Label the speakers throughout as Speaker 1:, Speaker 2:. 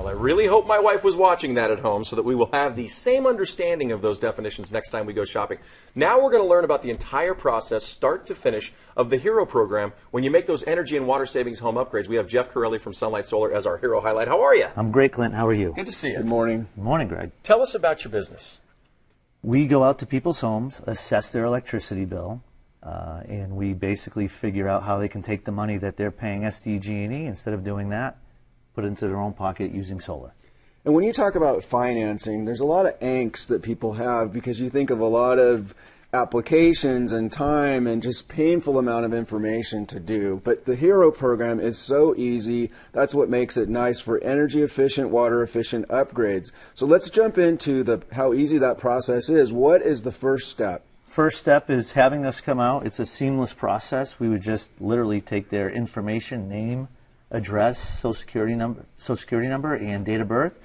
Speaker 1: Well, I really hope my wife was watching that at home so that we will have the same understanding of those definitions next time we go shopping. Now we're going to learn about the entire process, start to finish, of the Hero program when you make those energy and water savings home upgrades. We have Jeff Corelli from Sunlight Solar as our Hero highlight. How are you?
Speaker 2: I'm great, Clint. How are you?
Speaker 1: Good to see you.
Speaker 3: Good morning.
Speaker 2: Good morning, Greg.
Speaker 1: Tell us about your business.
Speaker 2: We go out to people's homes, assess their electricity bill, and we basically figure out how they can take the money that they're paying SDG&E, instead of doing that, put it into their own pocket using solar.
Speaker 3: And when you talk about financing, there's a lot of angst that people have because you think of a lot of applications and time and just painful amount of information to do. But the Hero program is so easy. That's what makes it nice for energy efficient, water efficient upgrades. So let's jump into how easy that process is. What is the first step?
Speaker 2: First step is having us come out. It's a seamless process. We would just literally take their information, name, address, social security number, and date of birth,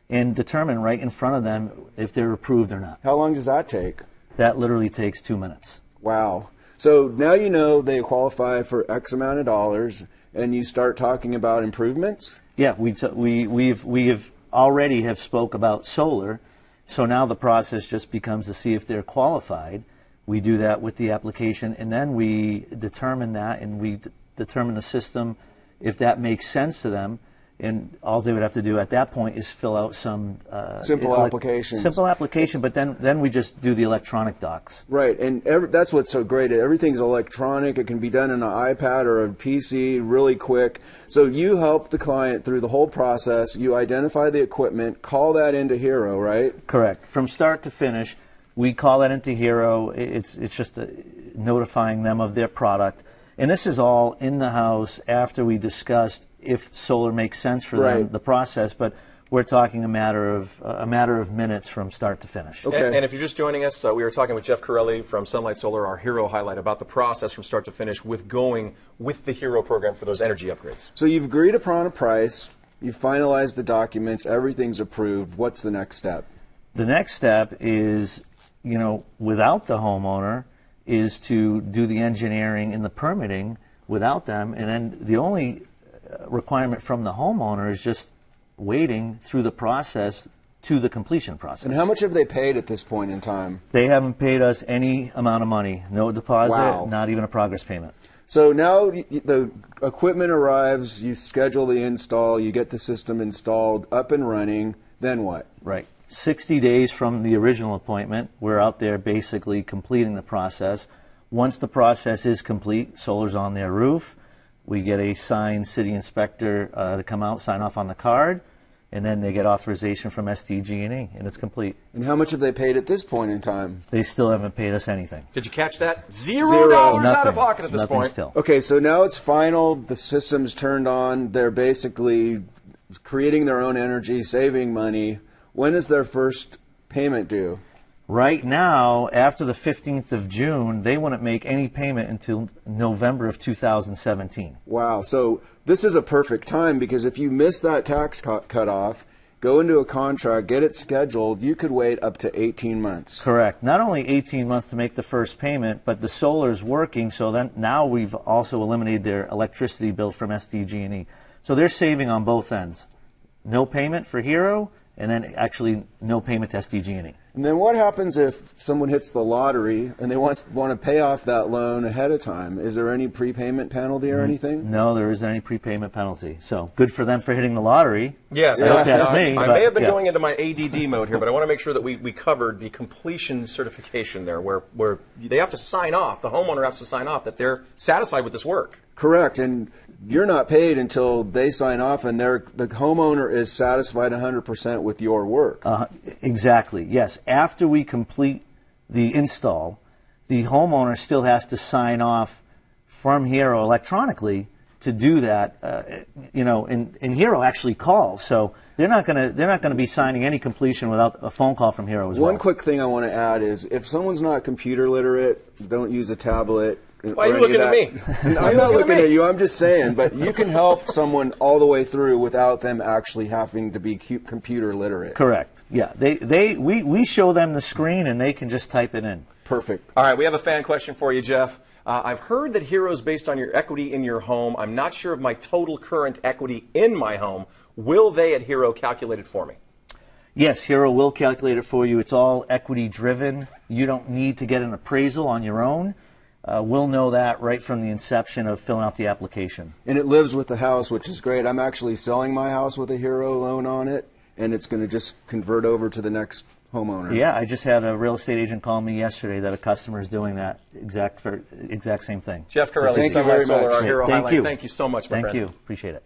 Speaker 2: and determine right in front of them if they're approved or not.
Speaker 3: How long does that take?
Speaker 2: That literally takes 2 minutes.
Speaker 3: Wow. So now you know they qualify for X amount of dollars, and you start talking about improvements?
Speaker 2: Yeah, we have already have spoke about solar, so now the process just becomes to see if they're qualified. We do that with the application, and then we determine that, and we determine the system, if that makes sense to them, and all they would have to do at that point is fill out some
Speaker 3: simple applications.
Speaker 2: Simple application, but then we just do the electronic docs.
Speaker 3: Right, and that's what's so great. Everything's electronic. It can be done on an iPad or a PC really quick. So you help the client through the whole process. You identify the equipment, call that into Hero, right?
Speaker 2: Correct. From start to finish, we call that into Hero. It's just notifying them of their product. And this is all in the house after we discussed if solar makes sense for them, the process. But we're talking a matter of minutes from start to finish.
Speaker 3: Okay.
Speaker 1: And if you're just joining us, we were talking with Jeff Corelli from Sunlight Solar, our Hero highlight, about the process from start to finish with going with the Hero program for those energy upgrades.
Speaker 3: So you've agreed upon a price. You've finalized the documents. Everything's approved. What's the next step?
Speaker 2: The next step is, without the homeowner, is to do the engineering and the permitting without them, and then the only requirement from the homeowner is just waiting through the process to the completion process.
Speaker 3: And how much have they paid at this point in time?
Speaker 2: They haven't paid us any amount of money, no deposit, not even a progress payment.
Speaker 3: So now the equipment arrives, you schedule the install, you get the system installed, up and running, then what?
Speaker 2: Right. 60 days from the original appointment, we're out there basically completing the process. Once the process is complete, solar's on their roof, we get a signed city inspector to come out, sign off on the card, and then they get authorization from SDG&E, and it's complete.
Speaker 3: And how much have they paid at this point in time?
Speaker 2: They still haven't paid us anything.
Speaker 1: Did you catch that? $0 out of pocket at this point.
Speaker 2: Still.
Speaker 3: Okay, so now it's final, the system's turned on, they're basically creating their own energy, saving money. When is their first payment due?
Speaker 2: Right now, after the 15th of June, they wouldn't make any payment until November of 2017.
Speaker 3: Wow. So this is a perfect time, because if you miss that tax cutoff, go into a contract, get it scheduled, you could wait up to 18 months.
Speaker 2: Correct. Not only 18 months to make the first payment, but the solar is working, so then now we've also eliminated their electricity bill from SDG&E. So they're saving on both ends. No payment for Hero, and then actually no payment to SDG&E.
Speaker 3: And then what happens if someone hits the lottery and they want to pay off that loan ahead of time? Is there any prepayment penalty or anything?
Speaker 2: No, there isn't any prepayment penalty. So good for them for hitting the lottery.
Speaker 1: Yes,
Speaker 2: I hope that's me.
Speaker 1: I may have been going into my ADD mode here, but I want to make sure that we covered the completion certification there, where they have to sign off, the homeowner has to sign off that they're satisfied with this work.
Speaker 3: Correct, and you're not paid until they sign off and the homeowner is satisfied 100% with your work.
Speaker 2: Exactly, yes. After we complete the install, the homeowner still has to sign off from Hero electronically to do that. And Hero actually calls, so they're not going to be signing any completion without a phone call from Hero as well.
Speaker 3: One quick thing I want to add is if someone's not computer literate, don't use a tablet.
Speaker 1: Why are you looking at me?
Speaker 3: I'm not looking at you. I'm just saying. But you can help someone all the way through without them actually having to be computer literate.
Speaker 2: Correct. Yeah. We show them the screen and they can just type it in.
Speaker 3: Perfect.
Speaker 1: All right. We have a fan question for you, Jeff. I've heard that Hero's based on your equity in your home. I'm not sure of my total current equity in my home. Will they at Hero calculate it for me?
Speaker 2: Yes, Hero will calculate it for you. It's all equity driven. You don't need to get an appraisal on your own. We'll know that right from the inception of filling out the application.
Speaker 3: And it lives with the house, which is great. I'm actually selling my house with a Hero loan on it, and it's going to just convert over to the next homeowner.
Speaker 2: Yeah, I just had a real estate agent call me yesterday that a customer is doing that exact same thing.
Speaker 1: Jeff Corelli,
Speaker 3: thank you very
Speaker 1: Sunlight Solar,
Speaker 3: much.
Speaker 1: our Hero
Speaker 2: Thank
Speaker 1: highlight.
Speaker 2: you.
Speaker 1: Thank you so much, my
Speaker 2: Thank
Speaker 1: friend.
Speaker 2: you. Appreciate it.